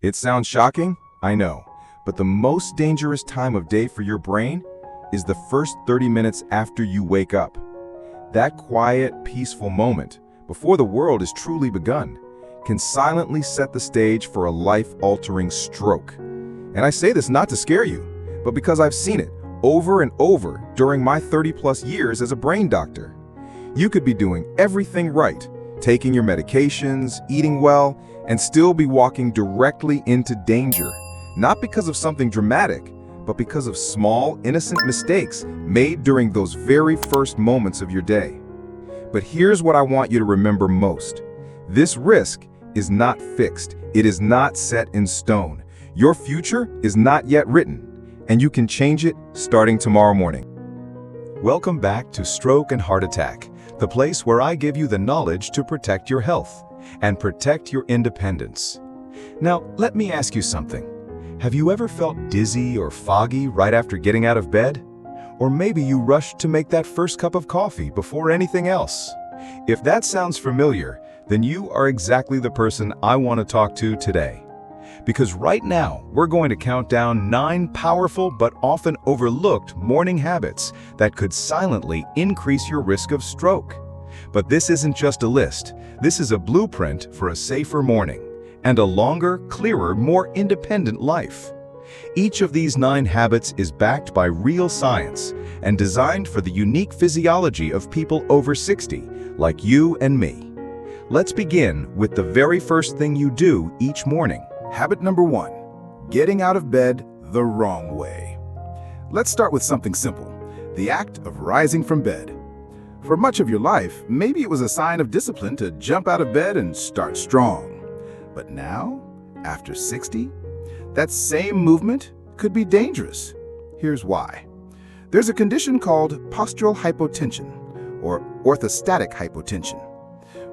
It sounds shocking, I know, but the most dangerous time of day for your brain is the first 30 minutes after you wake up. That quiet, peaceful moment, before the world is truly begun, can silently set the stage for a life-altering stroke. And I say this not to scare you, but because I've seen it over and over during my 30-plus years as a brain doctor. You could be doing everything right, taking your medications, eating well, and still be walking directly into danger, not because of something dramatic, but because of small, innocent mistakes made during those very first moments of your day. But here's what I want you to remember most. This risk is not fixed. It is not set in stone. Your future is not yet written, and you can change it starting tomorrow morning. Welcome back to Stroke and Heart Attack, the place where I give you the knowledge to protect your health and protect your independence. Now, let me ask you something. Have you ever felt dizzy or foggy right after getting out of bed? Or maybe you rushed to make that first cup of coffee before anything else? If that sounds familiar, then you are exactly the person I want to talk to today. Because right now, we're going to count down 9 powerful but often overlooked morning habits that could silently increase your risk of stroke. But this isn't just a list. This is a blueprint for a safer morning and a longer, clearer, more independent life. Each of these 9 habits is backed by real science and designed for the unique physiology of people over 60, like you and me. Let's begin with the very first thing you do each morning. Habit number 1, getting out of bed the wrong way. Let's start with something simple, the act of rising from bed. For much of your life, maybe it was a sign of discipline to jump out of bed and start strong. But now, after 60, that same movement could be dangerous. Here's why. There's a condition called postural hypotension, or orthostatic hypotension.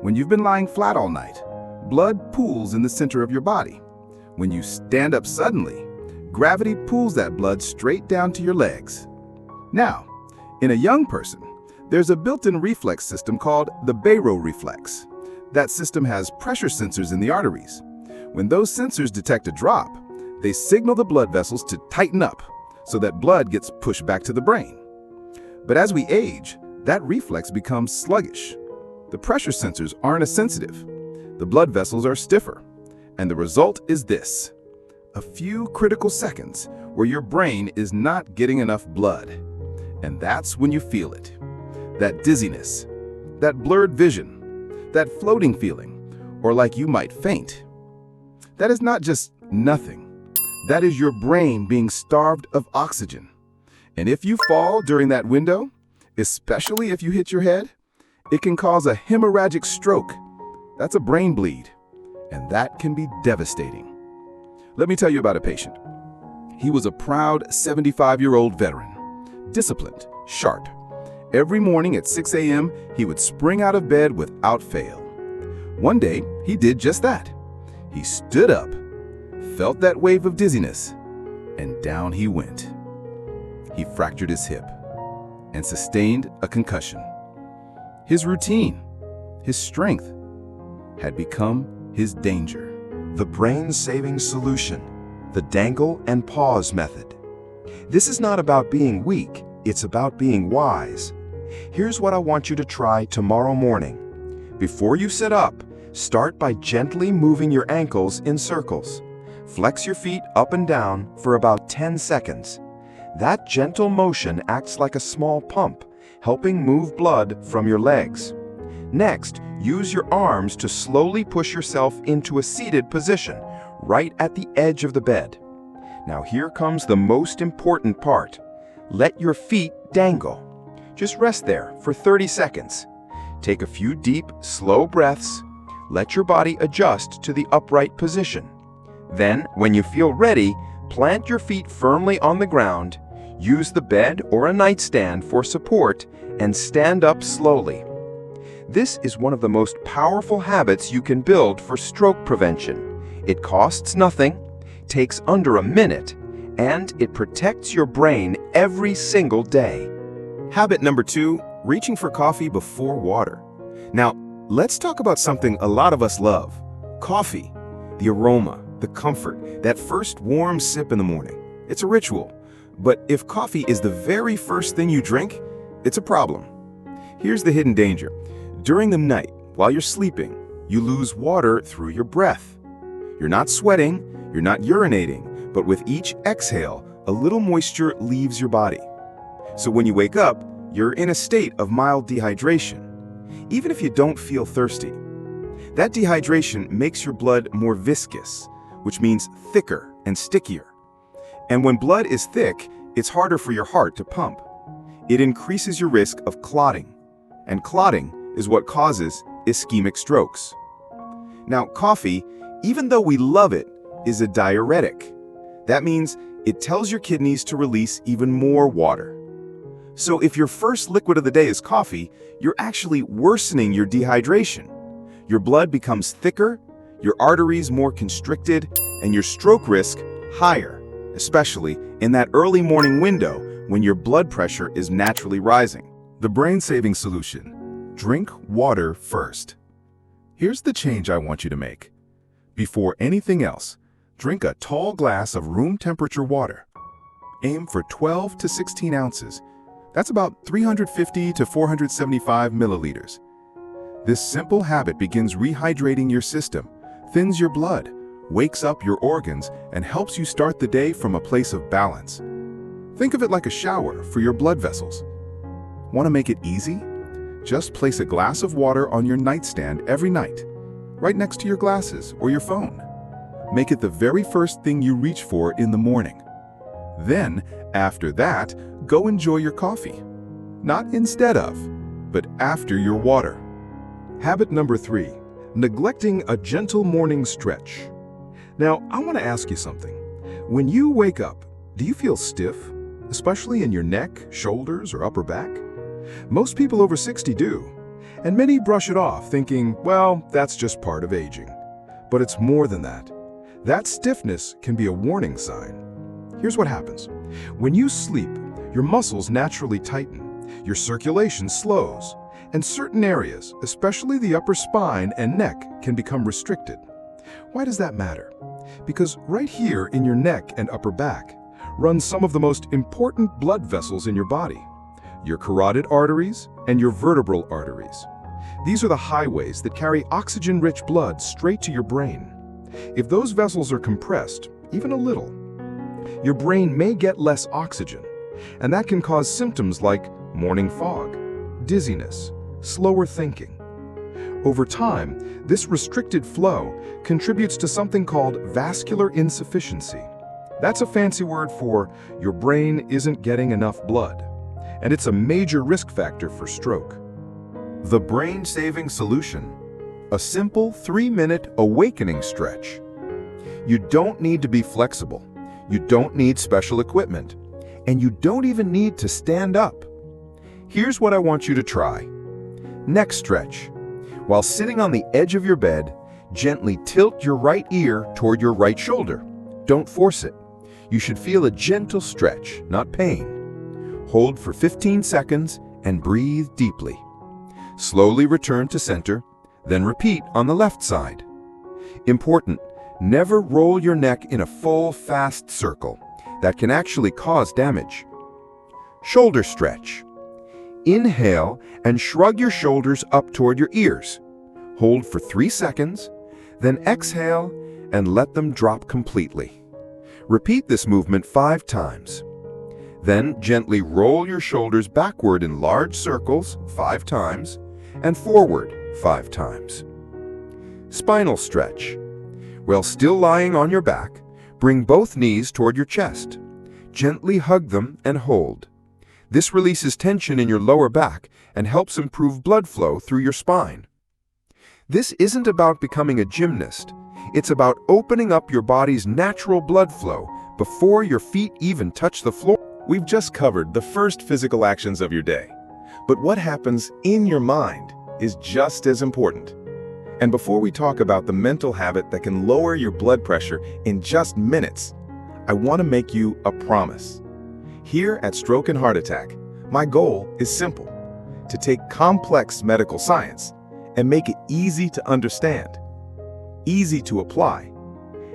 When you've been lying flat all night, blood pools in the center of your body. When you stand up suddenly, gravity pulls that blood straight down to your legs. Now, in a young person, there's a built-in reflex system called the baroreflex. That system has pressure sensors in the arteries. When those sensors detect a drop, they signal the blood vessels to tighten up so that blood gets pushed back to the brain. But as we age, that reflex becomes sluggish. The pressure sensors aren't as sensitive. The blood vessels are stiffer. And the result is this: a few critical seconds where your brain is not getting enough blood. And that's when you feel it. That dizziness, that blurred vision, that floating feeling, or like you might faint. That is not just nothing. That is your brain being starved of oxygen. And if you fall during that window, especially if you hit your head, it can cause a hemorrhagic stroke. That's a brain bleed, and that can be devastating. Let me tell you about a patient. He was a proud 75-year-old veteran, disciplined, sharp. Every morning at 6 a.m., he would spring out of bed without fail. One day, he did just that. He stood up, felt that wave of dizziness, and down he went. He fractured his hip and sustained a concussion. His routine, his strength, had become his danger. The brain-saving solution, the dangle and pause method. This is not about being weak, it's about being wise. Here's what I want you to try tomorrow morning. Before you sit up, start by gently moving your ankles in circles. Flex your feet up and down for about 10 seconds. That gentle motion acts like a small pump, helping move blood from your legs. Next, use your arms to slowly push yourself into a seated position, right at the edge of the bed. Now here comes the most important part. Let your feet dangle. Just rest there for 30 seconds. Take a few deep, slow breaths. Let your body adjust to the upright position. Then, when you feel ready, plant your feet firmly on the ground, use the bed or a nightstand for support, and stand up slowly. This is one of the most powerful habits you can build for stroke prevention. It costs nothing, takes under a minute, and it protects your brain every single day. Habit number 2, reaching for coffee before water. Now, let's talk about something a lot of us love: coffee. The aroma, the comfort, that first warm sip in the morning. It's a ritual. But if coffee is the very first thing you drink, it's a problem. Here's the hidden danger. During the night, while you're sleeping, you lose water through your breath. You're not sweating, you're not urinating, but with each exhale, a little moisture leaves your body. So when you wake up, you're in a state of mild dehydration, even if you don't feel thirsty. That dehydration makes your blood more viscous, which means thicker and stickier. And when blood is thick, it's harder for your heart to pump. It increases your risk of clotting, and clotting is what causes ischemic strokes. Now, coffee, even though we love it, is a diuretic. That means it tells your kidneys to release even more water. So if your first liquid of the day is coffee, you're actually worsening your dehydration. Your blood becomes thicker, your arteries more constricted, and your stroke risk higher, especially in that early morning window when your blood pressure is naturally rising. The brain-saving solution: drink water first. Here's the change I want you to make. Before anything else, drink a tall glass of room temperature water. Aim for 12 to 16 ounces. That's about 350 to 475 milliliters. This simple habit begins rehydrating your system, thins your blood, wakes up your organs, and helps you start the day from a place of balance. Think of it like a shower for your blood vessels. Want to make it easy? Just place a glass of water on your nightstand every night, right next to your glasses or your phone. Make it the very first thing you reach for in the morning. Then, after that, go enjoy your coffee. Not instead of, but after your water. Habit number 3, neglecting a gentle morning stretch. Now, I want to ask you something. When you wake up, do you feel stiff, especially in your neck, shoulders, or upper back? Most people over 60 do, and many brush it off thinking, well, that's just part of aging. But it's more than that. That stiffness can be a warning sign. Here's what happens. When you sleep, your muscles naturally tighten, your circulation slows, and certain areas, especially the upper spine and neck, can become restricted. Why does that matter? Because right here in your neck and upper back run some of the most important blood vessels in your body: your carotid arteries and your vertebral arteries. These are the highways that carry oxygen-rich blood straight to your brain. If those vessels are compressed, even a little, your brain may get less oxygen, and that can cause symptoms like morning fog, dizziness, slower thinking. Over time, this restricted flow contributes to something called vascular insufficiency. That's a fancy word for your brain isn't getting enough blood, and it's a major risk factor for stroke. The brain-saving solution: a simple 3-minute awakening stretch. You don't need to be flexible. You don't need special equipment. And you don't even need to stand up. Here's what I want you to try. Neck stretch. While sitting on the edge of your bed, gently tilt your right ear toward your right shoulder. Don't force it. You should feel a gentle stretch, not pain. Hold for 15 seconds and breathe deeply. Slowly return to center, then repeat on the left side. Important, never roll your neck in a full, fast circle. That can actually cause damage. Shoulder stretch. Inhale and shrug your shoulders up toward your ears. Hold for 3 seconds, then exhale and let them drop completely. Repeat this movement 5 times. Then gently roll your shoulders backward in large circles 5 times and forward 5 times. Spinal stretch. While still lying on your back, bring both knees toward your chest. Gently hug them and hold. This releases tension in your lower back and helps improve blood flow through your spine. This isn't about becoming a gymnast. It's about opening up your body's natural blood flow before your feet even touch the floor. We've just covered the first physical actions of your day. But what happens in your mind is just as important. And before we talk about the mental habit that can lower your blood pressure in just minutes, I want to make you a promise. Here at Stroke and Heart Attack, my goal is simple: to take complex medical science and make it easy to understand, easy to apply,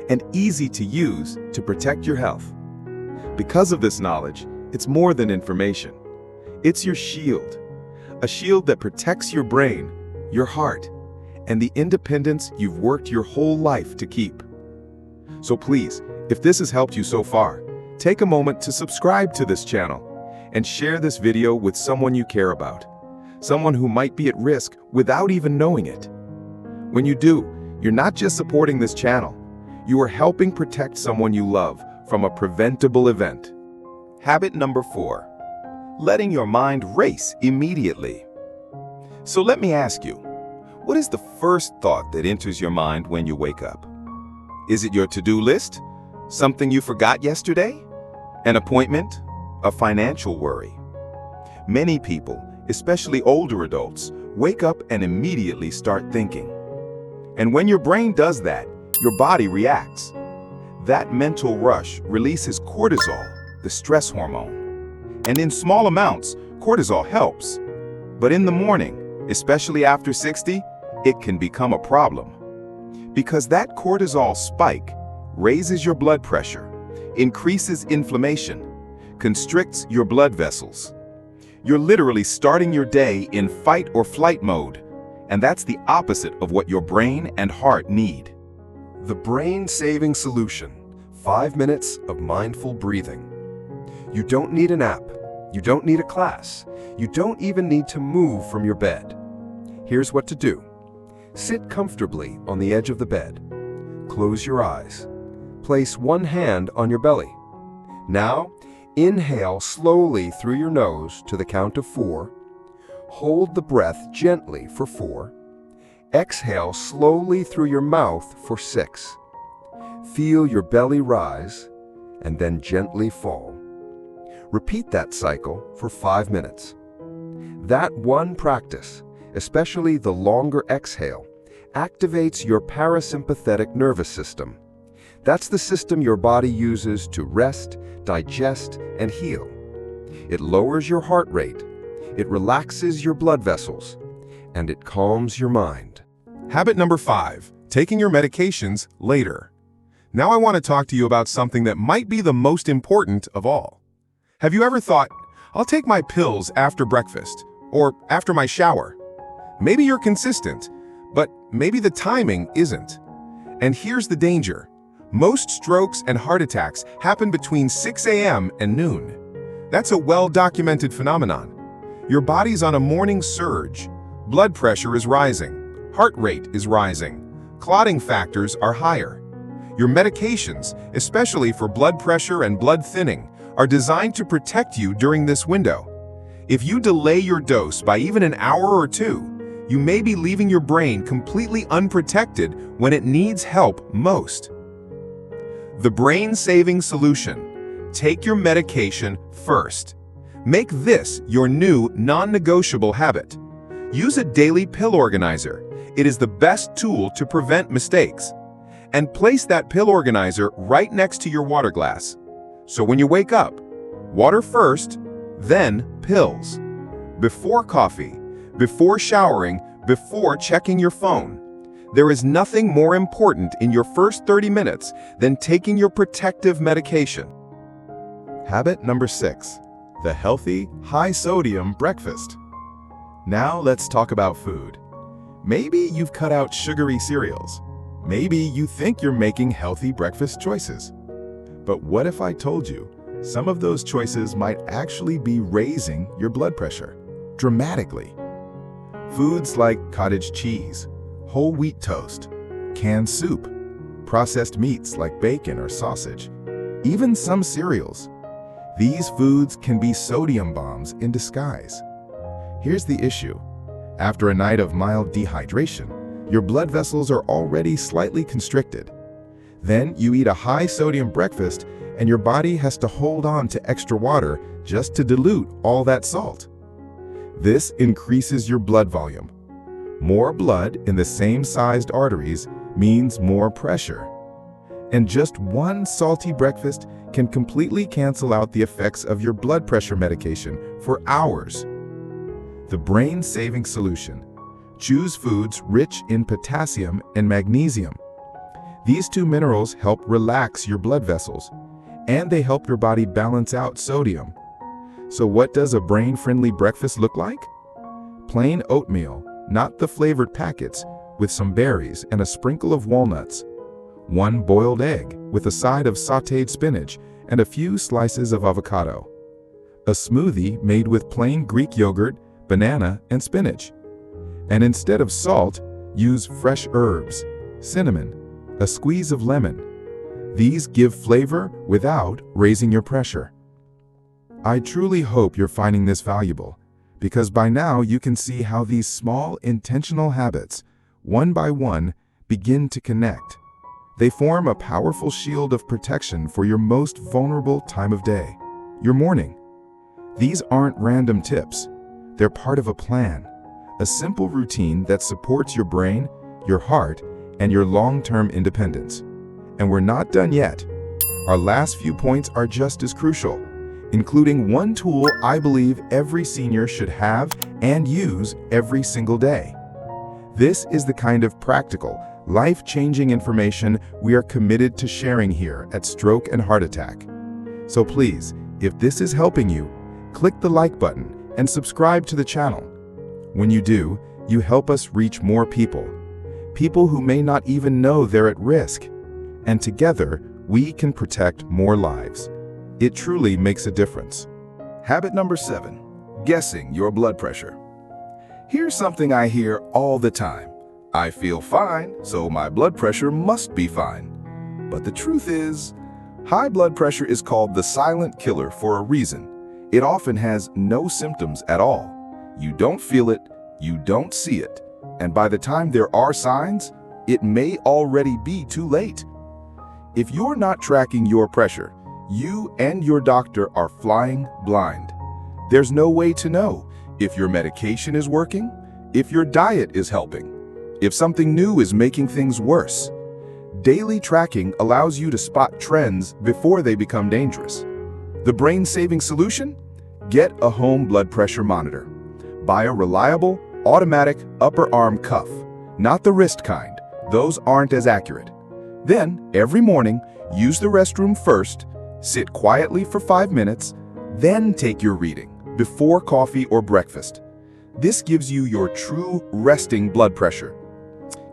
and easy to use to protect your health. Because of this knowledge, it's more than information. It's your shield, a shield that protects your brain, your heart, and the independence you've worked your whole life to keep. So please, if this has helped you so far, take a moment to subscribe to this channel and share this video with someone you care about, someone who might be at risk without even knowing it. When you do, you're not just supporting this channel, you are helping protect someone you love from a preventable event. Habit number 4. Letting your mind race immediately. So let me ask you, what is the first thought that enters your mind when you wake up? Is it your to-do list? Something you forgot yesterday? An appointment? A financial worry? Many people, especially older adults, wake up and immediately start thinking. And when your brain does that, your body reacts. That mental rush releases cortisol, the stress hormone. And in small amounts, cortisol helps. But in the morning, especially after 60, it can become a problem. Because that cortisol spike raises your blood pressure, increases inflammation, constricts your blood vessels. You're literally starting your day in fight or flight mode, and that's the opposite of what your brain and heart need. The brain-saving solution: 5 minutes of mindful breathing. You don't need an app. You don't need a class. You don't even need to move from your bed. Here's what to do. Sit comfortably on the edge of the bed. Close your eyes. Place one hand on your belly. Now, inhale slowly through your nose to the count of 4. Hold the breath gently for 4. Exhale slowly through your mouth for 6. Feel your belly rise and then gently fall. Repeat that cycle for 5 minutes. That one practice, especially the longer exhale, activates your parasympathetic nervous system. That's the system your body uses to rest, digest, and heal. It lowers your heart rate, it relaxes your blood vessels, and it calms your mind. Habit number 5, taking your medications later. Now I want to talk to you about something that might be the most important of all. Have you ever thought, I'll take my pills after breakfast or after my shower? Maybe you're consistent, but maybe the timing isn't. And here's the danger. Most strokes and heart attacks happen between 6 a.m. and noon. That's a well-documented phenomenon. Your body's on a morning surge. Blood pressure is rising. Heart rate is rising. Clotting factors are higher. Your medications, especially for blood pressure and blood thinning, are designed to protect you during this window. If you delay your dose by even an hour or 2, you may be leaving your brain completely unprotected when it needs help most. The brain-saving solution: take your medication first. Make this your new non-negotiable habit. Use a daily pill organizer. It is the best tool to prevent mistakes. And place that pill organizer right next to your water glass. So when you wake up, water first, then pills. Before coffee, before showering, before checking your phone. There is nothing more important in your first 30 minutes than taking your protective medication. Habit number 6, the healthy, high-sodium breakfast. Now let's talk about food. Maybe you've cut out sugary cereals. Maybe you think you're making healthy breakfast choices. But what if I told you some of those choices might actually be raising your blood pressure dramatically? Foods like cottage cheese, whole wheat toast, canned soup, processed meats like bacon or sausage, even some cereals. These foods can be sodium bombs in disguise. Here's the issue. After a night of mild dehydration, your blood vessels are already slightly constricted. Then you eat a high-sodium breakfast and your body has to hold on to extra water just to dilute all that salt. This increases your blood volume. More blood in the same sized arteries means more pressure. And just one salty breakfast can completely cancel out the effects of your blood pressure medication for hours. The brain-saving solution: choose foods rich in potassium and magnesium. These two minerals help relax your blood vessels, and they help your body balance out sodium. So what does a brain-friendly breakfast look like? Plain oatmeal, not the flavored packets, with some berries and a sprinkle of walnuts. 1 boiled egg with a side of sautéed spinach and a few slices of avocado. A smoothie made with plain Greek yogurt, banana, and spinach. And instead of salt, use fresh herbs, cinnamon, a squeeze of lemon. These give flavor without raising your pressure. I truly hope you're finding this valuable, because by now you can see how these small intentional habits, one by one, begin to connect. They form a powerful shield of protection for your most vulnerable time of day, your morning. These aren't random tips. They're part of a plan, a simple routine that supports your brain, your heart, and your long-term independence. And we're not done yet. Our last few points are just as crucial, including one tool I believe every senior should have and use every single day. This is the kind of practical, life-changing information we are committed to sharing here at Stroke and Heart Attack. So please, if this is helping you, click the like button and subscribe to the channel. When you do, you help us reach more people who may not even know they're at risk. And together, we can protect more lives. It truly makes a difference. Habit number 7, guessing your blood pressure. Here's something I hear all the time. I feel fine, so my blood pressure must be fine. But the truth is, high blood pressure is called the silent killer for a reason. It often has no symptoms at all. You don't feel it, you don't see it. And by the time there are signs, it may already be too late. If you're not tracking your pressure, you and your doctor are flying blind. There's no way to know if your medication is working, if your diet is helping, if something new is making things worse. Daily tracking allows you to spot trends before they become dangerous. The brain-saving solution? Get a home blood pressure monitor. Buy a reliable, automatic upper arm cuff, not the wrist kind. Those aren't as accurate. Then, every morning, use the restroom first, sit quietly for 5 minutes, then take your reading, before coffee or breakfast. This gives you your true resting blood pressure.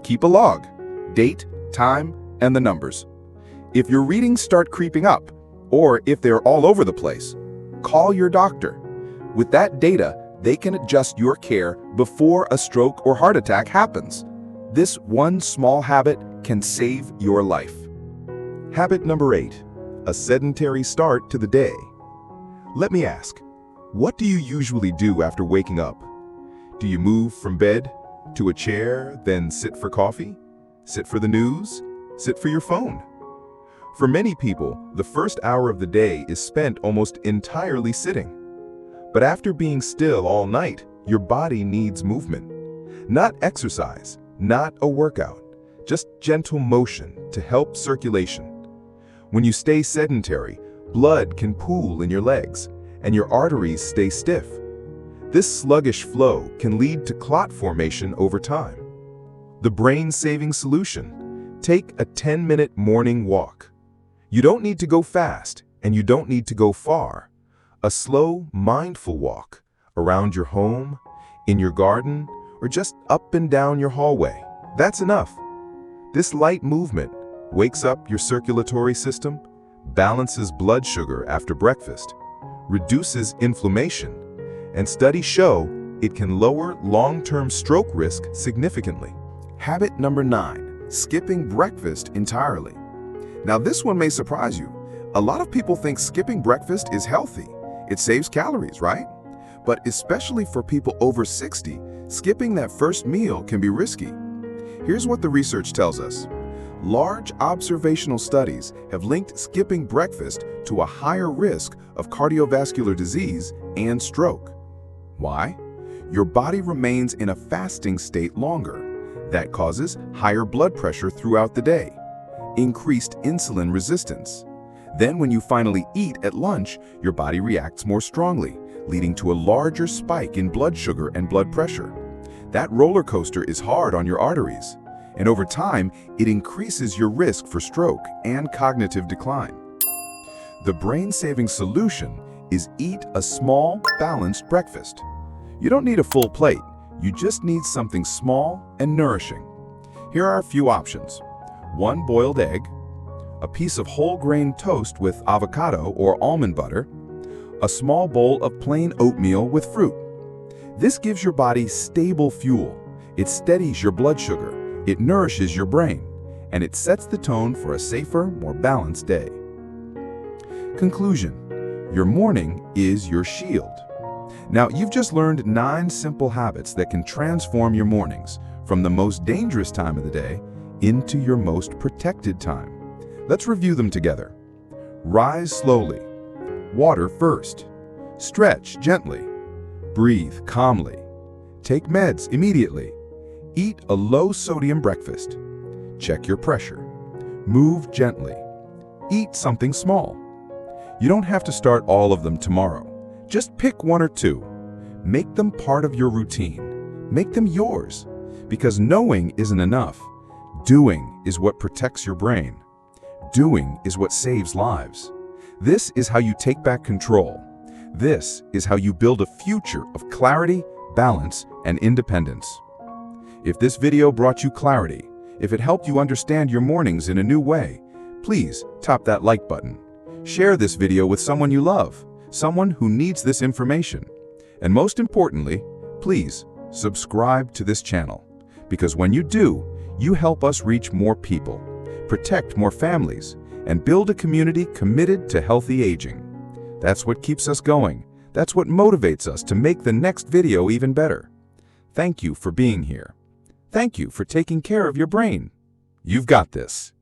Keep a log, date, time, and the numbers. If your readings start creeping up, or if they're all over the place, call your doctor. With that data, they can adjust your care before a stroke or heart attack happens. This one small habit can save your life. Habit number 8, a sedentary start to the day. Let me ask, what do you usually do after waking up? Do you move from bed to a chair, then sit for coffee? Sit for the news? Sit for your phone? For many people, the first hour of the day is spent almost entirely sitting. But after being still all night, your body needs movement. Not exercise, not a workout, just gentle motion to help circulation. When you stay sedentary, blood can pool in your legs, and your arteries stay stiff. This sluggish flow can lead to clot formation over time. The brain-saving solution: take a 10-minute morning walk. You don't need to go fast, and you don't need to go far. A slow, mindful walk around your home, in your garden, or just up and down your hallway. That's enough. This light movement wakes up your circulatory system, balances blood sugar after breakfast, reduces inflammation, and studies show it can lower long-term stroke risk significantly. Habit number 9, skipping breakfast entirely. Now this one may surprise you. A lot of people think skipping breakfast is healthy. It saves calories, right? But especially for people over 60, skipping that first meal can be risky. Here's what the research tells us. Large observational studies have linked skipping breakfast to a higher risk of cardiovascular disease and stroke. Why? Your body remains in a fasting state longer. That causes higher blood pressure throughout the day, increased insulin resistance. Then when you finally eat at lunch, your body reacts more strongly, leading to a larger spike in blood sugar and blood pressure. That roller coaster is hard on your arteries. And over time, it increases your risk for stroke and cognitive decline. The brain-saving solution is eat a small, balanced breakfast. You don't need a full plate. You just need something small and nourishing. Here are a few options. 1 boiled egg, a piece of whole grain toast with avocado or almond butter, a small bowl of plain oatmeal with fruit. This gives your body stable fuel. It steadies your blood sugar, it nourishes your brain, and it sets the tone for a safer, more balanced day. Conclusion: your morning is your shield. Now, you've just learned 9 simple habits that can transform your mornings from the most dangerous time of the day into your most protected time. Let's review them together. Rise slowly. Water first. Stretch gently. Breathe calmly. Take meds immediately. Eat a low-sodium breakfast. Check your pressure. Move gently. Eat something small. You don't have to start all of them tomorrow. Just pick 1 or 2. Make them part of your routine. Make them yours. Because knowing isn't enough. Doing is what protects your brain. Doing is what saves lives. This is how you take back control. This is how you build a future of clarity, balance, and independence. If this video brought you clarity, if it helped you understand your mornings in a new way, please tap that like button. Share this video with someone you love, someone who needs this information. And most importantly, please subscribe to this channel. Because when you do, you help us reach more people, protect more families, and build a community committed to healthy aging. That's what keeps us going. That's what motivates us to make the next video even better. Thank you for being here. Thank you for taking care of your brain. You've got this.